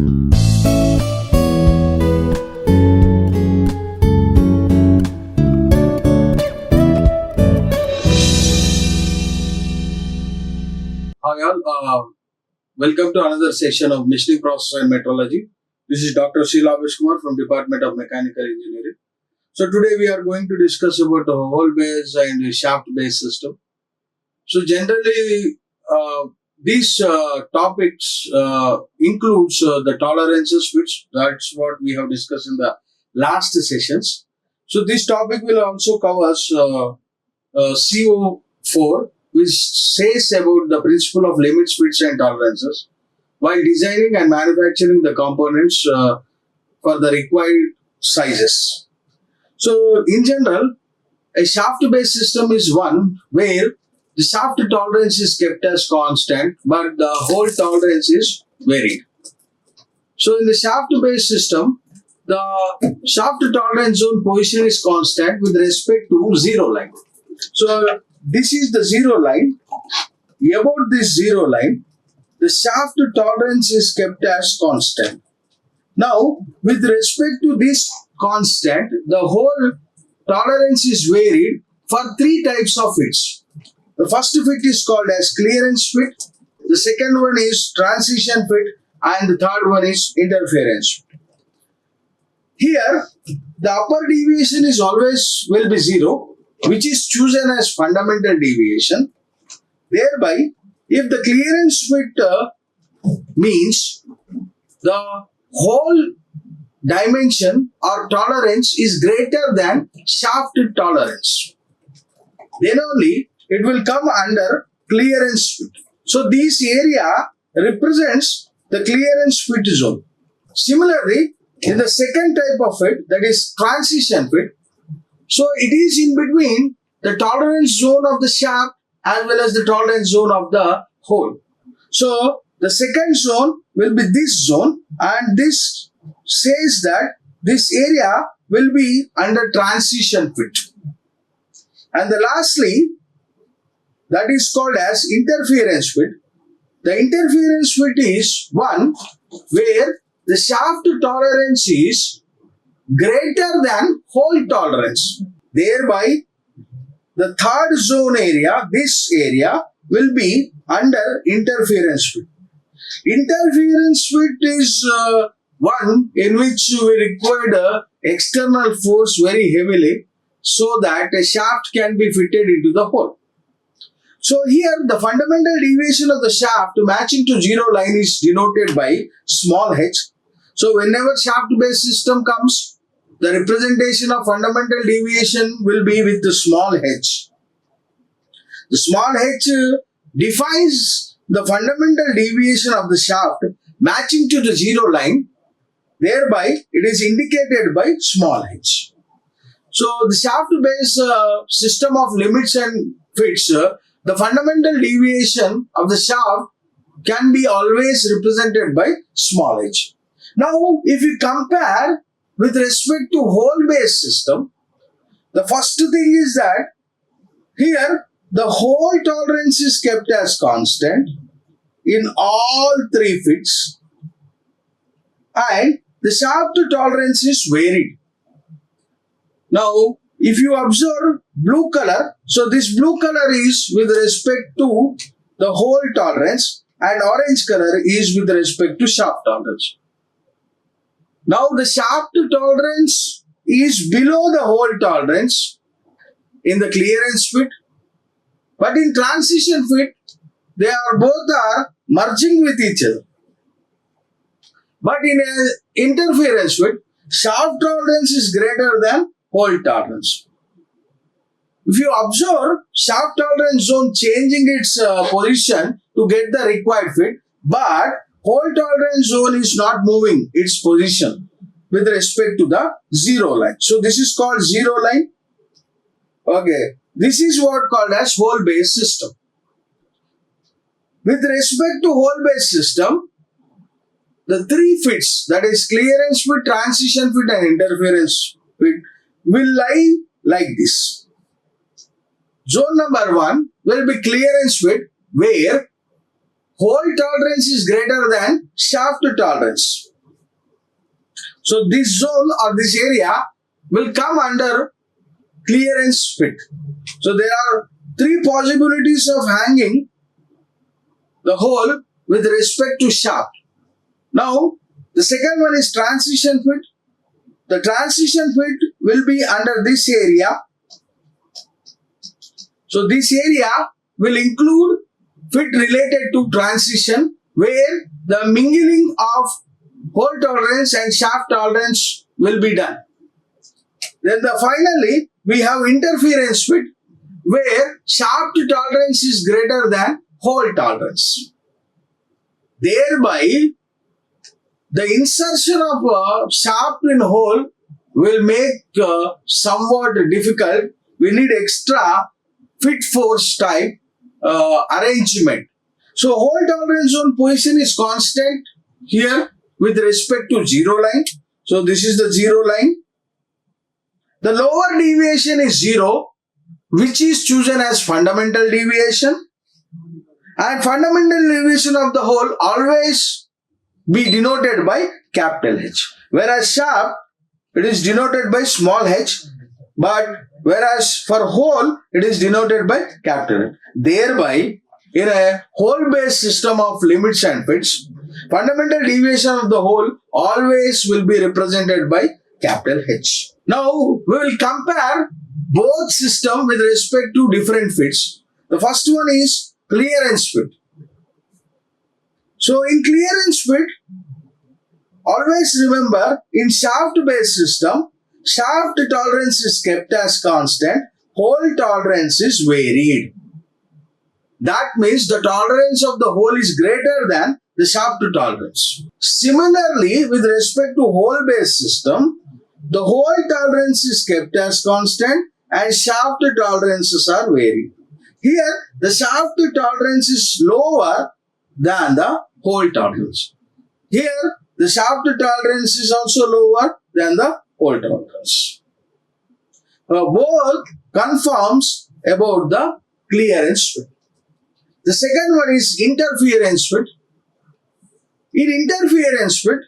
Hi all, welcome to another session of Machining Process and Metrology. This is Dr. Labesh Kumar from Department of Mechanical Engineering. So today we are going to discuss about the hole-based and shaft-based system. So generally, these topics includes the tolerances, which that's what we have discussed in the last sessions. So this topic will also cover CO4, which says about the principle of limits, fits and tolerances while designing and manufacturing the components for the required sizes. So in general, a shaft-based system is one where the shaft tolerance is kept as constant, but the hole tolerance is varied. So in the shaft-based system, the shaft tolerance zone position is constant with respect to zero line. So this is the zero line. About this zero line, the shaft tolerance is kept as constant. Now, with respect to this constant, the hole tolerance is varied for three types of fits. The first fit is called as clearance fit, the second one is transition fit, and the third one is interference fit. Here, the upper deviation is always will be zero, which is chosen as fundamental deviation. Thereby, if the clearance fit means the whole dimension or tolerance is greater than shaft tolerance, then only it will come under clearance fit. So this area represents the clearance fit zone. Similarly, in the second type of fit, that is transition fit, so it is in between the tolerance zone of the shaft as well as the tolerance zone of the hole. So the second zone will be this zone, and this says that this area will be under transition fit. And lastly, that is called as interference fit. The interference fit is one where the shaft tolerance is greater than hole tolerance. Thereby, the third zone area, this area, will be under interference fit. Interference fit is one in which we require external force very heavily so that a shaft can be fitted into the hole. So here the fundamental deviation of the shaft matching to zero line is denoted by small h. So whenever shaft-based system comes, the representation of fundamental deviation will be with the small h. The small h defines the fundamental deviation of the shaft matching to the zero line. Thereby, it is indicated by small h. So the shaft-based system of limits and fits, the fundamental deviation of the shaft can be always represented by small h. Now, if you compare with respect to hole-based system, the first thing is that here the hole tolerance is kept as constant in all three fits and the shaft tolerance is varied. Now, if you observe blue color, so this blue color is with respect to the hole tolerance and orange color is with respect to shaft tolerance. Now, the shaft tolerance is below the hole tolerance in the clearance fit, but in transition fit, they are both merging with each other. But in an interference fit, shaft tolerance is greater than hole tolerance. If you observe shaft tolerance zone changing its position to get the required fit, but hole tolerance zone is not moving its position with respect to the zero line. So this is called zero line. Okay, this is what called as hole-based system. With respect to hole-based system, the three fits, that is clearance fit, transition fit and interference fit, will lie like this. Zone number 1 will be clearance fit, where hole tolerance is greater than shaft tolerance. So this zone or this area will come under clearance fit. So there are three possibilities of hanging the hole with respect to shaft. Now, the second one is transition fit. The transition fit will be under this area. So this area will include fit related to transition, where the mingling of hole tolerance and shaft tolerance will be done. Then finally, we have interference fit, where shaft tolerance is greater than hole tolerance. Thereby, the insertion of a shaft in hole will make somewhat difficult. We need extra fit force type arrangement. So hole tolerance zone position is constant here with respect to zero line. So this is the zero line. The lower deviation is 0, which is chosen as fundamental deviation. And fundamental deviation of the hole always be denoted by capital H. Whereas shaft, it is denoted by small h. But whereas for hole, it is denoted by capital H. Thereby, in a hole-based system of limits and fits, fundamental deviation of the hole always will be represented by capital H. Now, we will compare both systems with respect to different fits. The first one is clearance fit. So, in clearance fit, always remember, in shaft-based system, shaft tolerance is kept as constant, hole tolerance is varied. That means the tolerance of the hole is greater than the shaft tolerance. Similarly, with respect to hole-based system, the hole tolerance is kept as constant and shaft tolerances are varied. Here, the shaft tolerance is lower than the hole tolerance. Here, the shaft tolerance is also lower than the hole tolerance. Both confirms about the clearance fit. The second one is interference fit. In interference fit,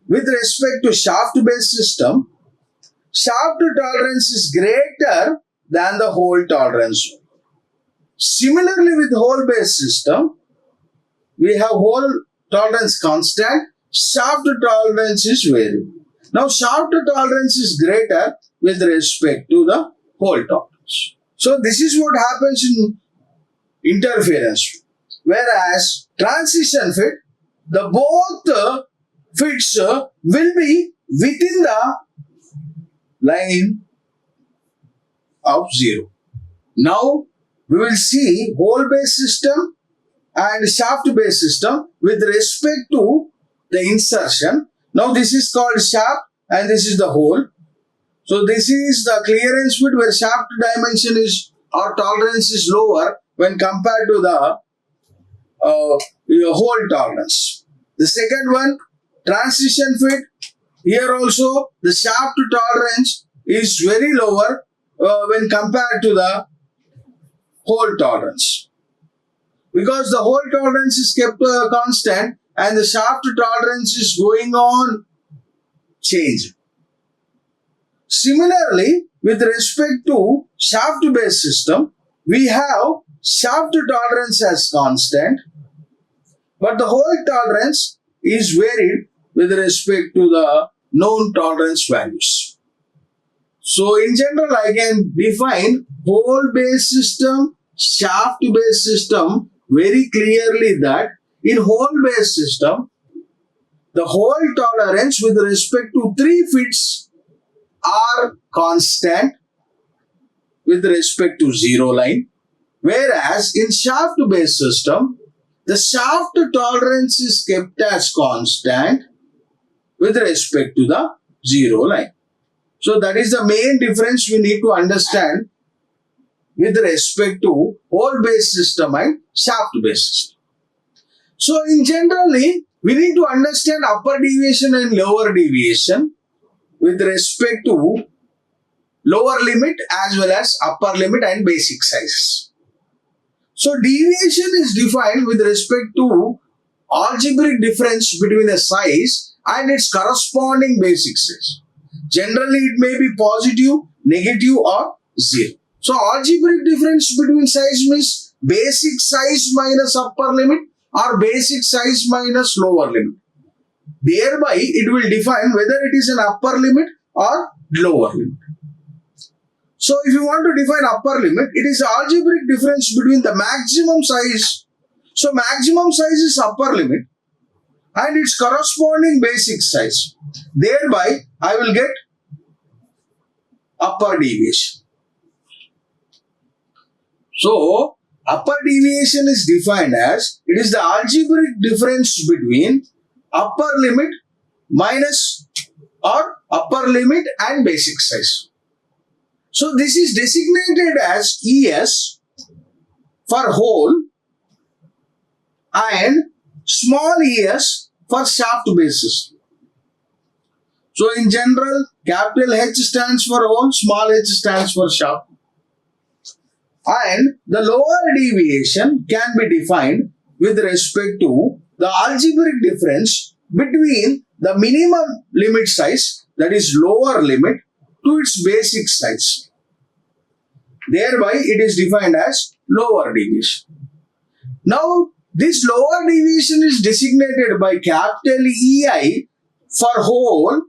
with respect to shaft-based system, shaft tolerance is greater than the hole tolerance. Similarly, with hole-based system, we have hole tolerance constant, shaft tolerance is varied. Now, shaft tolerance is greater with respect to the hole tolerance. So, this is what happens in interference fit. Whereas transition fit, the both fits will be within the line of 0. Now, we will see hole-based system and shaft-based system with respect to the insertion. Now, this is called shaft and this is the hole. So, this is the clearance fit where shaft dimension is or tolerance is lower when compared to the hole tolerance. The second one, transition fit. Here also, the shaft tolerance is very lower when compared to the hole tolerance. Because the hole tolerance is kept constant and the shaft tolerance is going on change. Similarly, with respect to shaft-based system, we have shaft tolerance as constant, but the hole tolerance is varied with respect to the known tolerance values. So, in general, I can define hole-based system, shaft-based system very clearly that in hole-based system, the hole tolerance with respect to 3 fits are constant with respect to 0 line, whereas in shaft-based system, the shaft tolerance is kept as constant with respect to the 0 line. So that is the main difference we need to understand with respect to hole-based system and shaft-based system. So in generally, we need to understand upper deviation and lower deviation with respect to lower limit as well as upper limit and basic sizes. So deviation is defined with respect to algebraic difference between a size and its corresponding basic size. Generally, it may be positive, negative, or 0. So, algebraic difference between size means basic size minus upper limit or basic size minus lower limit. Thereby, it will define whether it is an upper limit or lower limit. So, if you want to define upper limit, it is the algebraic difference between the maximum size. So, maximum size is upper limit and its corresponding basic size. Thereby, I will get upper deviation. So, upper deviation is defined as it is the algebraic difference between upper limit minus or upper limit and basic size. So, this is designated as ES for whole and small es for shaft basis. So, in general, capital H stands for whole, small h stands for shaft. And the lower deviation can be defined with respect to the algebraic difference between the minimum limit size, that is lower limit, to its basic size. Thereby, it is defined as lower deviation. Now, this lower deviation is designated by capital EI for whole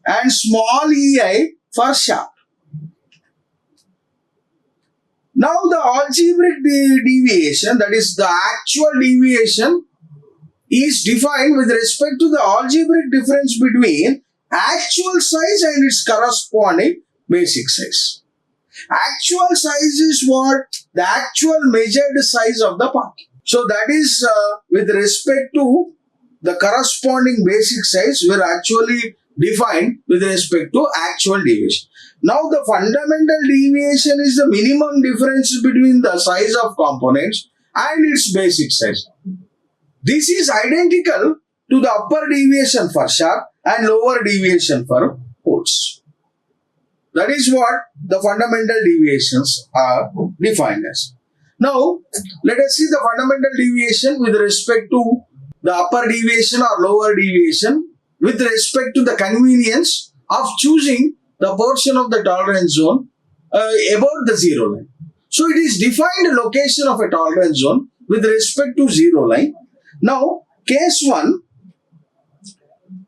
and small ei for shaft. Now, the algebraic deviation, that is the actual deviation, is defined with respect to the algebraic difference between actual size and its corresponding basic size. Actual size is what? The actual measured size of the part. So, that is with respect to the corresponding basic size were actually defined with respect to actual deviation. Now, the fundamental deviation is the minimum difference between the size of components and its basic size. This is identical to the upper deviation for shaft and lower deviation for holes. That is what the fundamental deviations are defined as. Now, let us see the fundamental deviation with respect to the upper deviation or lower deviation with respect to the convenience of choosing the portion of the tolerance zone about the zero line. So, it is defined location of a tolerance zone with respect to zero line. Now, case 1,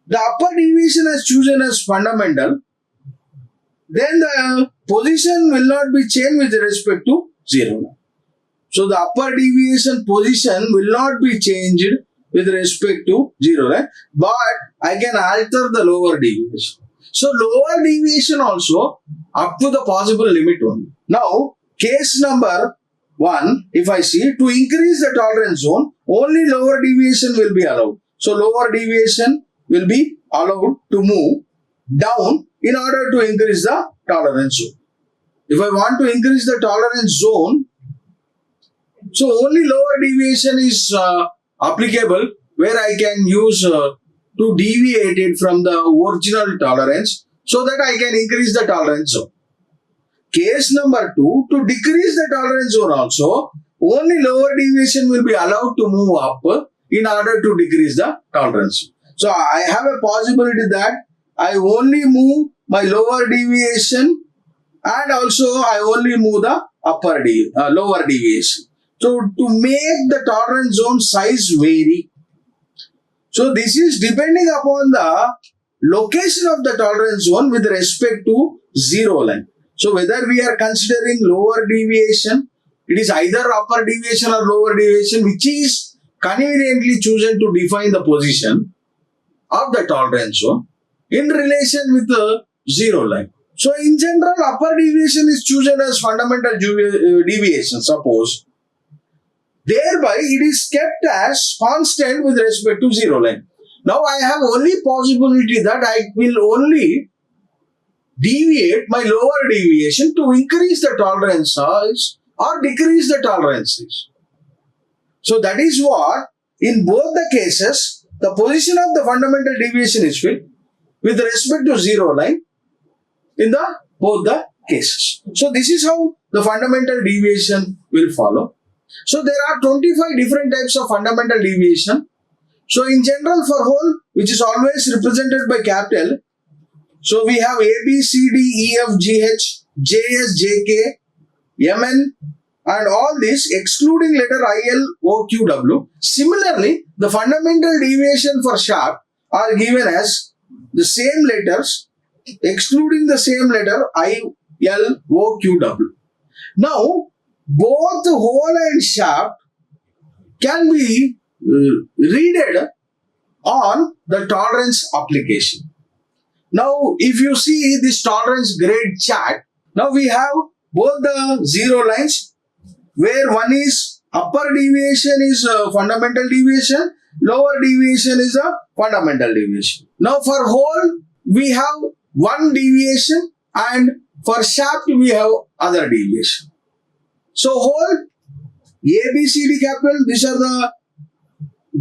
the upper deviation is chosen as fundamental, then the position will not be changed with respect to zero line. So, the upper deviation position will not be changed with respect to zero line, but I can alter the lower deviation. So, lower deviation also up to the possible limit only. Now, case number 1, if I see, to increase the tolerance zone, only lower deviation will be allowed. So, lower deviation will be allowed to move down in order to increase the tolerance zone. If I want to increase the tolerance zone, so only lower deviation is applicable where I can use to deviate it from the original tolerance so that I can increase the tolerance zone. Case number 2, to decrease the tolerance zone also, only lower deviation will be allowed to move up in order to decrease the tolerance zone. So, I have a possibility that I only move my lower deviation and also I only move the lower deviation. So, to make the tolerance zone size vary. So, this is depending upon the location of the tolerance zone with respect to zero line. So, whether we are considering lower deviation, it is either upper deviation or lower deviation which is conveniently chosen to define the position of the tolerance zone in relation with the zero line. So, in general, upper deviation is chosen as fundamental deviation, suppose. Thereby, it is kept as constant with respect to zero line. Now, I have only possibility that I will only deviate my lower deviation to increase the tolerance size or decrease the tolerance size. So, that is what in both the cases, the position of the fundamental deviation is fixed with respect to zero line in both the cases. So, this is how the fundamental deviation will follow. So, there are 25 different types of fundamental deviation. So in general for hole, which is always represented by capital, so we have A, B, C, D, E, F, G, H, J, S, J, K, M, N, and all this excluding letter I, L, O, Q, W. Similarly, the fundamental deviation for shaft are given as the same letters excluding the same letter I, L, O, Q, W. Now, both hole and shaft can be read on the tolerance application. Now, if you see this tolerance grade chart, now we have both the zero lines where one is upper deviation is fundamental deviation, lower deviation is a fundamental deviation. Now, for hole, we have one deviation and for shaft, we have other deviation. So, hole, A, B, C, D capital, these are the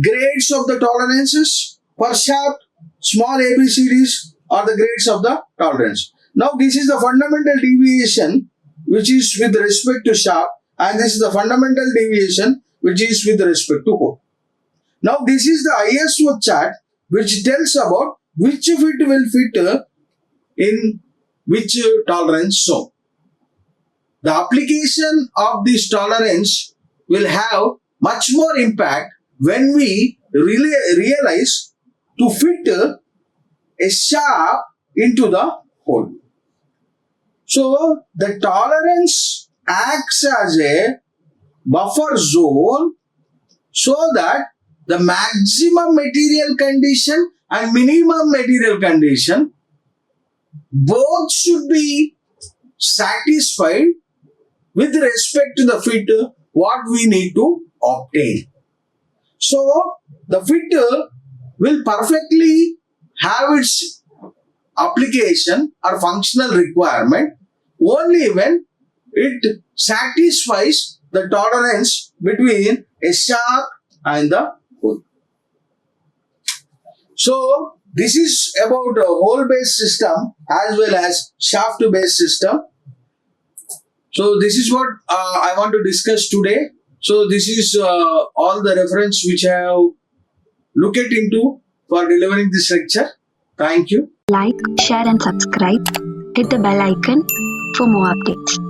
grades of the tolerances. For shaft, small ABCDs are the grades of the tolerance. Now, this is the fundamental deviation which is with respect to shaft, and this is the fundamental deviation which is with respect to hole. Now, this is the ISO chart which tells about which fit will fit in which tolerance zone. The application of this tolerance will have much more impact when we realize to fit a shaft into the hole. So, the tolerance acts as a buffer zone so that the maximum material condition and minimum material condition both should be satisfied with respect to the fit what we need to obtain. So, the fit will perfectly have its application or functional requirement only when it satisfies the tolerance between a shaft and the hole. So, this is about a hole-based system as well as shaft-based system. So, this is what I want to discuss today. So, this is all the reference which I have looked into for delivering this lecture. Thank you. Like, share and subscribe. Hit the bell icon for more updates.